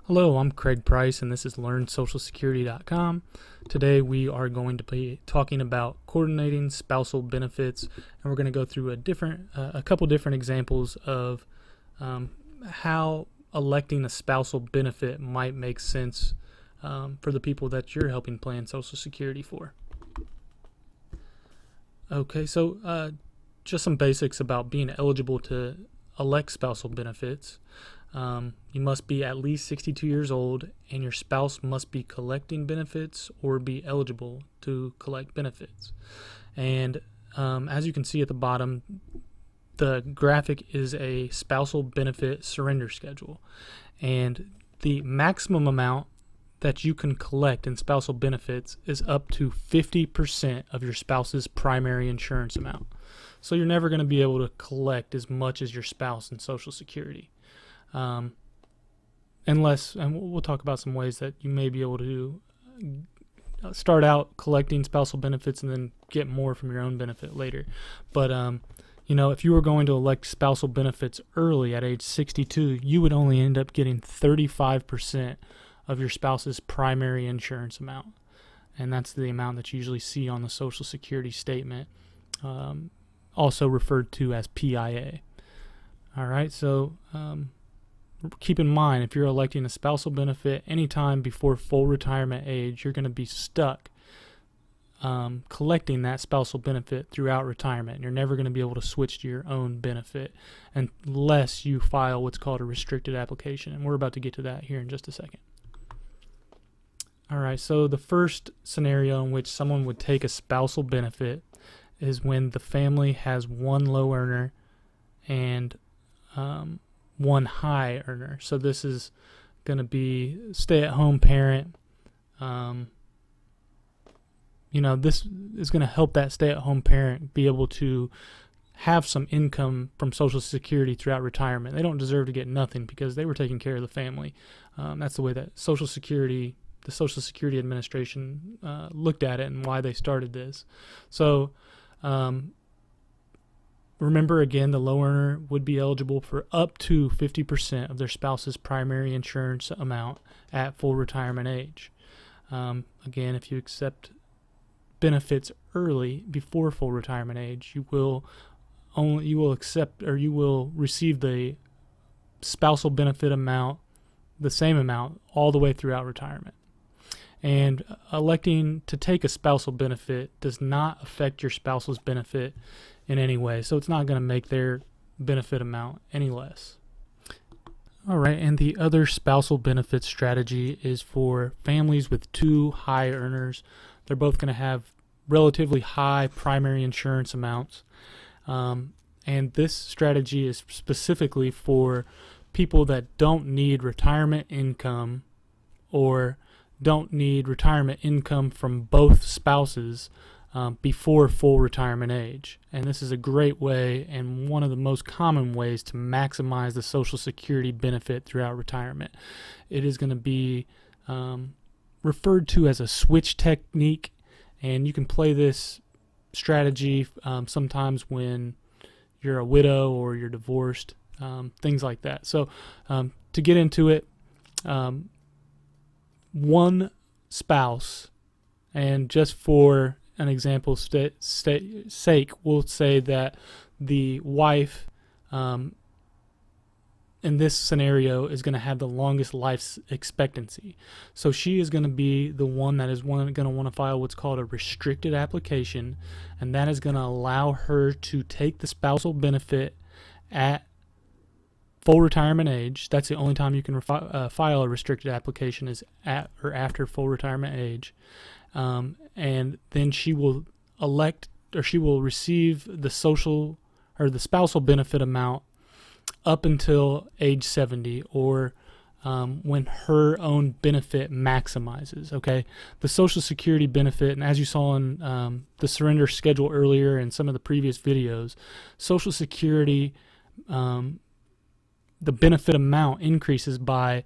Hello, I'm Craig Price, and this is LearnSocialSecurity.com. Today we are going to be talking about coordinating spousal benefits, and we're going to go through a couple different examples of how electing a spousal benefit might make sense for the people that you're helping plan Social Security for. Okay, so just some basics about being eligible to elect spousal benefits. You must be at least 62 years old, and your spouse must be collecting benefits or be eligible to collect benefits. And as you can see at the bottom, the graphic is a spousal benefit surrender schedule. And the maximum amount that you can collect in spousal benefits is up to 50% of your spouse's primary insurance amount. So you're never going to be able to collect as much as your spouse in Social Security. Unless, and we'll talk about some ways that you may be able to start out collecting spousal benefits and then get more from your own benefit later. But, if you were going to elect spousal benefits early at age 62, you would only end up getting 35% of your spouse's primary insurance amount. And that's the amount that you usually see on the Social Security statement, also referred to as PIA. All right, so keep in mind, if you're electing a spousal benefit anytime before full retirement age, you're going to be stuck collecting that spousal benefit throughout retirement. You're never going to be able to switch to your own benefit unless you file what's called a restricted application, and we're about to get to that here in just a second. All right, so the first scenario in which someone would take a spousal benefit is when the family has one low earner and one high earner. So this is going to be stay-at-home parent. This is going to help that stay-at-home parent be able to have some income from Social Security throughout retirement. They don't deserve to get nothing because they were taking care of the family. That's the way that the Social Security Administration looked at it and why they started this. So remember, again, the low earner would be eligible for up to 50% of their spouse's primary insurance amount at full retirement age. Again, if you accept benefits early before full retirement age, you will receive the spousal benefit amount, the same amount, all the way throughout retirement. And electing to take a spousal benefit does not affect your spouse's benefit in any way, so it's not going to make their benefit amount any less. All right, and the other spousal benefit strategy is for families with two high earners. They're both going to have relatively high primary insurance amounts, and this strategy is specifically for people that don't need retirement income or don't need retirement income from both spouses before full retirement age. And this is a great way and one of the most common ways to maximize the Social Security benefit throughout retirement. It is going to be referred to as a switch technique, and you can play this strategy sometimes when you're a widow or you're divorced, things like that. So to get into it, one spouse, and just for an example's sake, we'll say that the wife in this scenario is going to have the longest life expectancy. So she is going to be the one that is going to want to file what's called a restricted application, and that is going to allow her to take the spousal benefit at full retirement age. That's the only time you can file a restricted application is at or after full retirement age. And then she will receive the spousal benefit amount up until age 70, or when her own benefit maximizes. Okay, the Social Security benefit, and as you saw in the surrender schedule earlier and some of the previous videos, Social Security, the benefit amount increases by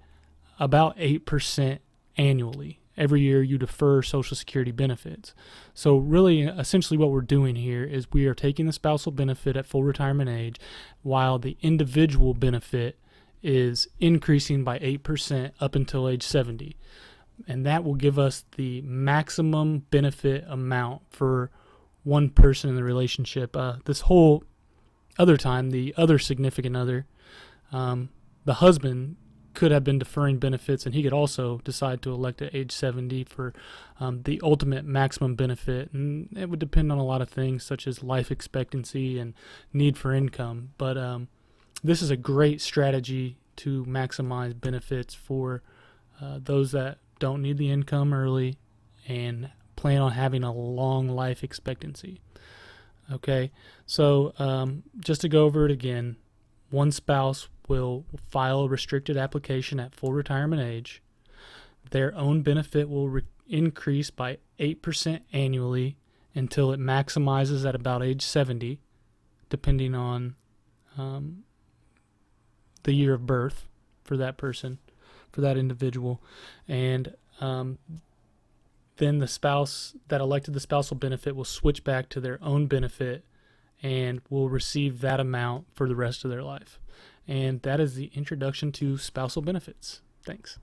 about 8% annually. Every year you defer Social Security benefits. So really, essentially what we're doing here is we are taking the spousal benefit at full retirement age while the individual benefit is increasing by 8% up until age 70. And that will give us the maximum benefit amount for one person in the relationship. This whole other time, the other significant other, the husband could have been deferring benefits, and he could also decide to elect at age 70 for the ultimate maximum benefit. And it would depend on a lot of things, such as life expectancy and need for income. But this is a great strategy to maximize benefits for those that don't need the income early and plan on having a long life expectancy. Okay, so just to go over it again, one spouse will file a restricted application at full retirement age. Their own benefit will increase by 8% annually until it maximizes at about age 70, depending on the year of birth for that person, for that individual. And then the spouse that elected the spousal benefit will switch back to their own benefit and will receive that amount for the rest of their life. And that is the introduction to spousal benefits. Thanks.